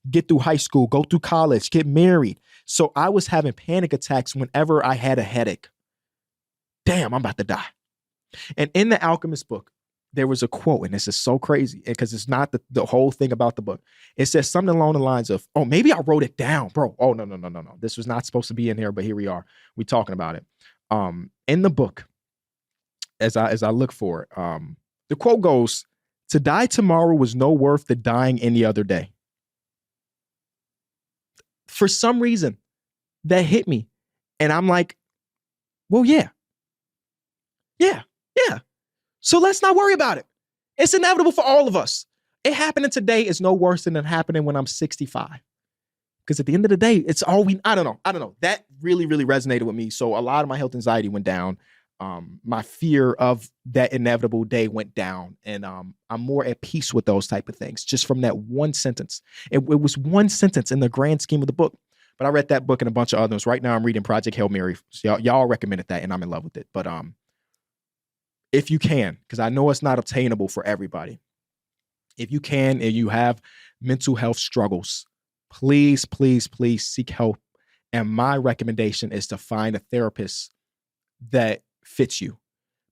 get through high school, go through college, get married. So I was having panic attacks whenever I had a headache. Damn, I'm about to die. And in the Alchemist book, there was a quote, and this is so crazy because it's not the whole thing about the book. It says something along the lines of, oh, maybe I wrote it down, bro. Oh, no. This was not supposed to be in there, but here we are. We're talking about it. In the book, as I look for it, the quote goes, "To die tomorrow was no worth the dying any other day." For some reason, that hit me. And I'm like, well, yeah. So let's not worry about it. It's inevitable for all of us. It happening today is no worse than it happening when I'm 65. Because at the end of the day, it's all I don't know. That really, really resonated with me. So a lot of my health anxiety went down. My fear of that inevitable day went down. And I'm more at peace with those type of things just from that one sentence. It was one sentence in the grand scheme of the book. But I read that book and a bunch of others. Right now I'm reading Project Hail Mary. So y'all recommended that and I'm in love with it. But if you can, because I know it's not obtainable for everybody. If you can and you have mental health struggles, please seek help. And my recommendation is to find a therapist that fits you.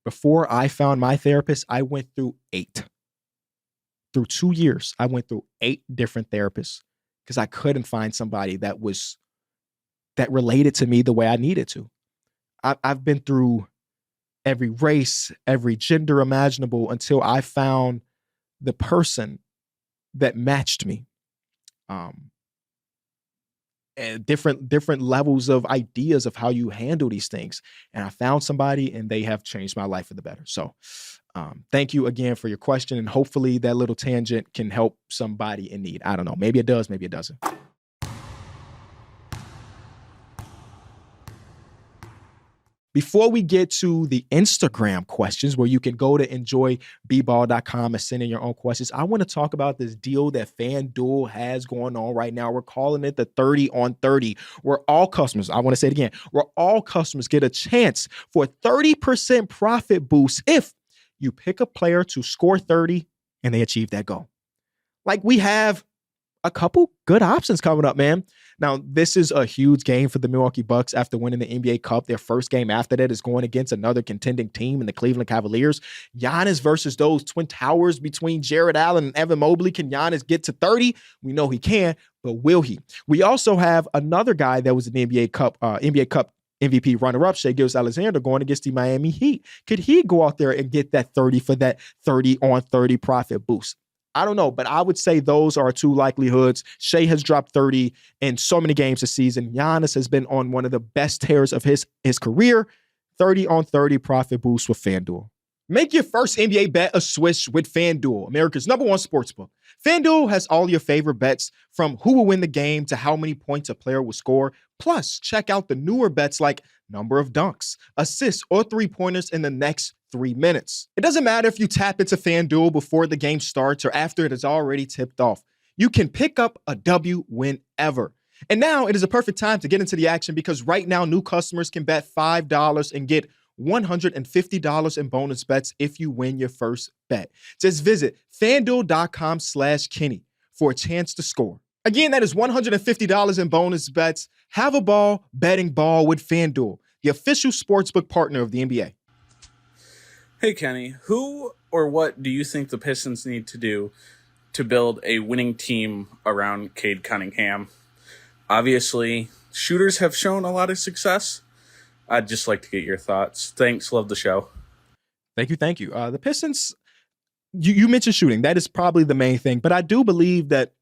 Before I found my therapist, I went through 8. Through 2 years, I went through 8 different therapists because I couldn't find somebody that related to me the way I needed to. I've been through every race, every gender imaginable until I found the person that matched me. And different levels of ideas of how you handle these things. And I found somebody and they have changed my life for the better. So thank you again for your question. And hopefully that little tangent can help somebody in need. I don't know. Maybe it does, maybe it doesn't. Before we get to the Instagram questions, where you can go to enjoyball.com and send in your own questions, I want to talk about this deal that FanDuel has going on right now. We're calling it the 30 on 30, where all customers, I want to say it again, where all customers get a chance for a 30% profit boost if you pick a player to score 30 and they achieve that goal. Like, we have a couple good options coming up, man. Now, this is a huge game for the Milwaukee Bucks after winning the NBA Cup. Their first game after that is going against another contending team in the Cleveland Cavaliers. Giannis versus those twin towers between Jared Allen and Evan Mobley. Can Giannis get to 30? We know he can, but will he? We also have another guy that was an NBA Cup MVP runner-up, Shai Gilgeous-Alexander, going against the Miami Heat. Could he go out there and get that 30 for that 30 on 30 profit boost? I don't know, but I would say those are two likelihoods. Shai has dropped 30 in so many games this season. Giannis has been on one of the best tears of his career. 30 on 30 profit boost with FanDuel. Make your first NBA bet a swish with FanDuel, America's #1 sportsbook. FanDuel has all your favorite bets, from who will win the game to how many points a player will score. Plus, check out the newer bets like number of dunks, assists, or three-pointers in the next 3 minutes. It doesn't matter if you tap into FanDuel before the game starts or after it is already tipped off. You can pick up a W whenever. And now it is a perfect time to get into the action, because right now new customers can bet $5 and get $150 in bonus bets if you win your first bet. Just visit FanDuel.com/Kenny for a chance to score. Again, that is $150 in bonus bets. Have a ball betting ball with FanDuel, the official sportsbook partner of the NBA. Hey, Kenny, who or what do you think the Pistons need to do to build a winning team around Cade Cunningham? Obviously, shooters have shown a lot of success. I'd just like to get your thoughts. Thanks. Love the show. Thank you. The Pistons, you mentioned shooting. That is probably the main thing. But I do believe that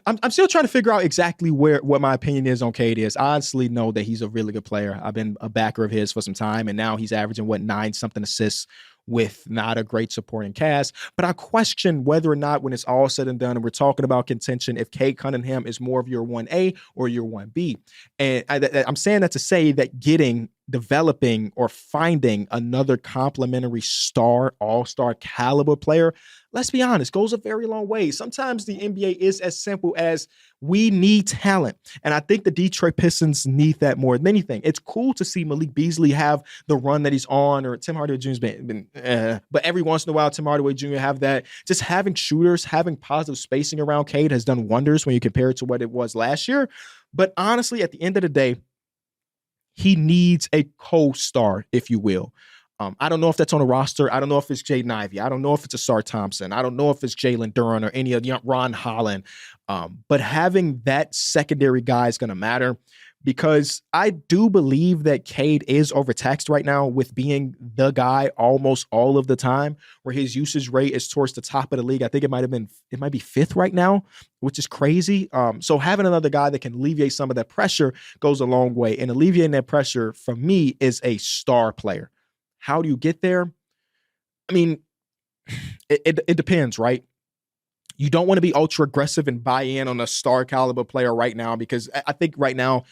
I'm still trying to figure out exactly what my opinion is on Cade is. I honestly know that he's a really good player. I've been a backer of his for some time, and now he's averaging 9-something assists with not a great supporting cast. But I question whether or not, when it's all said and done, and we're talking about contention, if Cade Cunningham is more of your 1A or your 1B. And I'm saying that to say that developing or finding another complimentary star, all-star caliber player, let's be honest, goes a very long way. Sometimes the NBA is as simple as we need talent. And I think the Detroit Pistons need that more than anything. It's cool to see Malik Beasley have the run that he's on, or Tim Hardaway Jr.'s but every once in a while, Tim Hardaway Jr. have that. Just having shooters, having positive spacing around Cade has done wonders when you compare it to what it was last year. But honestly, at the end of the day, he needs a co-star, if you will. I don't know if that's on a roster. I don't know if it's Jaden Ivey. I don't know if it's Asar Thompson. I don't know if it's Jalen Duren or any of Ron Holland. But having that secondary guy is going to matter, because I do believe that Cade is overtaxed right now with being the guy almost all of the time, where his usage rate is towards the top of the league. I think it might be 5th right now, which is crazy. So having another guy that can alleviate some of that pressure goes a long way. And alleviating that pressure, for me, is a star player. How do you get there? I mean, it depends, right? You don't want to be ultra aggressive and buy in on a star caliber player right now, because I think right now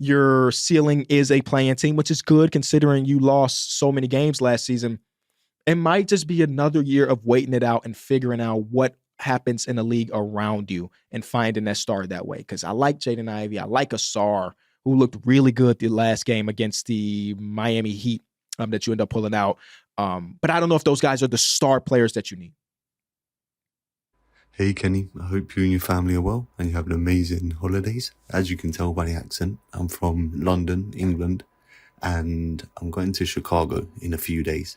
your ceiling is a play-in team, which is good considering you lost so many games last season. It might just be another year of waiting it out and figuring out what happens in the league around you and finding that star that way. Because I like Jaden Ivey. I like Asar, who looked really good the last game against the Miami Heat that you end up pulling out. But I don't know if those guys are the star players that you need. Hey Kenny, I hope you and your family are well and you have an amazing holidays. As you can tell by the accent, I'm from London, England, and I'm going to Chicago in a few days.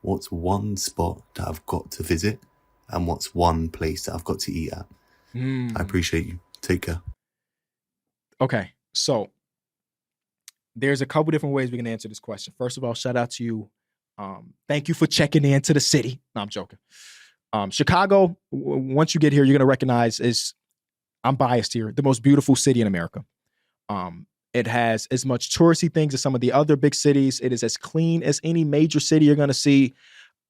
What's one spot that I've got to visit, and what's one place that I've got to eat at? I appreciate you. Take care. Okay, so there's a couple different ways we can answer this question. First of all, shout out to you. Thank you for checking in to the city. No, I'm joking. Chicago, once you get here, you're going to recognize I'm biased here, the most beautiful city in America. It has as much touristy things as some of the other big cities. It is as clean as any major city you're going to see.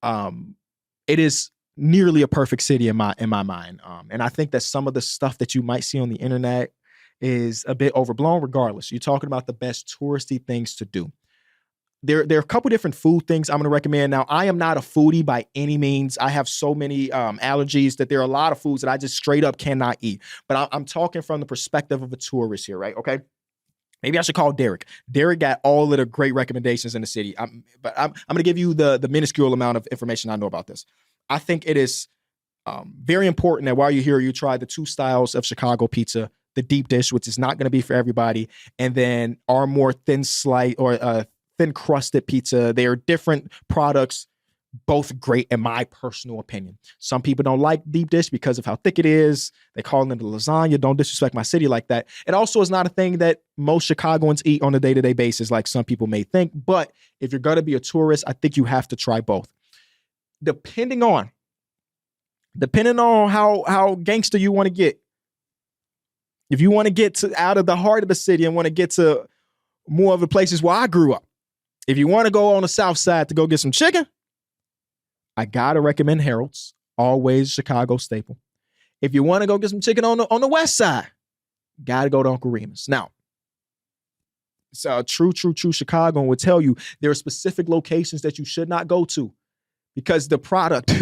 It is nearly a perfect city in my mind. And I think that some of the stuff that you might see on the internet is a bit overblown. Regardless, you're talking about the best touristy things to do. there are a couple different food things I'm going to recommend. Now, I am not a foodie by any means. I have so many allergies that there are a lot of foods that I just straight up cannot eat. But I'm talking from the perspective of a tourist here, right? Okay. Maybe I should call Derek. Derek got all of the great recommendations in the city. But I'm going to give you the minuscule amount of information I know about this. I think it is very important that while you're here, you try the 2 styles of Chicago pizza, the deep dish, which is not going to be for everybody, and then our more thin slice or thin crusted pizza. They are different products, both great in my personal opinion. Some people don't like deep dish because of how thick it is. They call it the lasagna. Don't disrespect my city like that. It also is not a thing that most Chicagoans eat on a day-to-day basis like some people may think. But if you're going to be a tourist, I think you have to try both. Depending on how gangster you want to get. If you want to get out of the heart of the city and want to get to more of the places where I grew up, if you want to go on the south side to go get some chicken, I gotta recommend Harold's, always Chicago staple. If you want to go get some chicken on the west side, gotta go to Uncle Remus. Now, so true Chicagoan would tell you there are specific locations that you should not go to because the product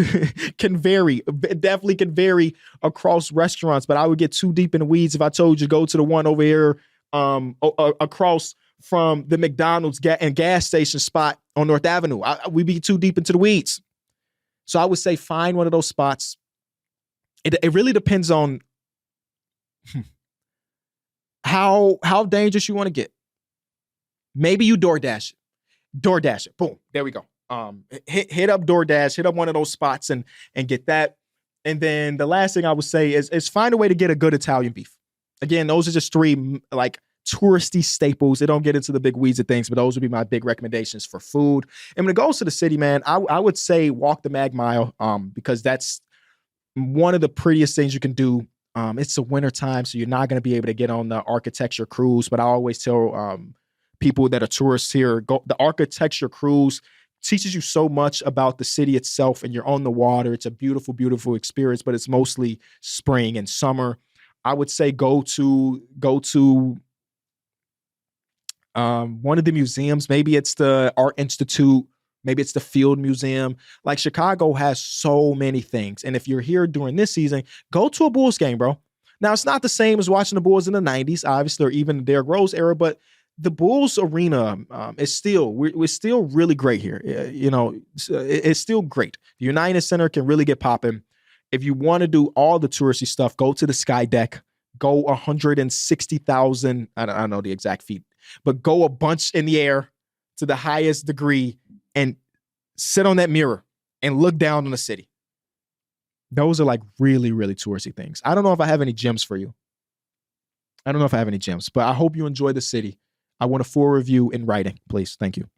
can vary. It definitely can vary across restaurants, but I would get too deep in the weeds if I told you to go to the one over here across from the McDonald's and gas station spot on North Avenue. We'd be too deep into the weeds. So I would say find one of those spots. It really depends on how dangerous you want to get. Maybe you DoorDash it. Boom. There we go. Hit up DoorDash, hit up one of those spots and get that. And then the last thing I would say is find a way to get a good Italian beef. Again, those are just 3 like touristy staples. They don't get into the big weeds of things, but those would be my big recommendations for food. And when it goes to the city, man, I would say walk the Mag Mile because that's one of the prettiest things you can do. It's the winter time, so you're not going to be able to get on the architecture cruise, but I always tell people that are tourists here, the architecture cruise teaches you so much about the city itself, and you're on the water. It's a beautiful, beautiful experience, but it's mostly spring and summer. I would say go to one of the museums. Maybe it's the Art Institute. Maybe it's the Field Museum. Like Chicago has so many things. And if you're here during this season, go to a Bulls game, bro. Now, it's not the same as watching the Bulls in the 90s, obviously, or even the Derrick Rose era, but the Bulls arena is still, we're still really great here. It's still great. The United Center can really get popping. If you want to do all the touristy stuff, go to the Sky Deck. Go 160,000. I don't know the exact feet, but go a bunch in the air to the highest degree and sit on that mirror and look down on the city. Those are like really, really touristy things. I don't know if I have any gems for you. But I hope you enjoy the city. I want a full review in writing, please. Thank you.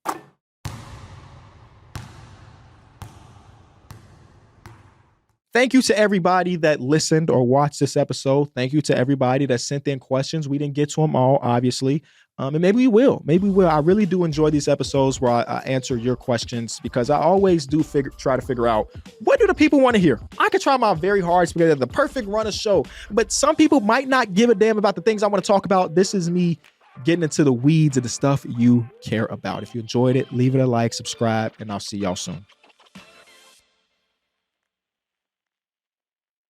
Thank you to everybody that listened or watched this episode. Thank you to everybody that sent in questions. We didn't get to them all, obviously. And maybe we will. I really do enjoy these episodes where I answer your questions because I always do try to figure out what do the people want to hear. I could try my very hardest because it's the perfect run of show, but some people might not give a damn about the things I want to talk about. This is me getting into the weeds of the stuff you care about. If you enjoyed it, leave it a like, subscribe, and I'll see y'all soon.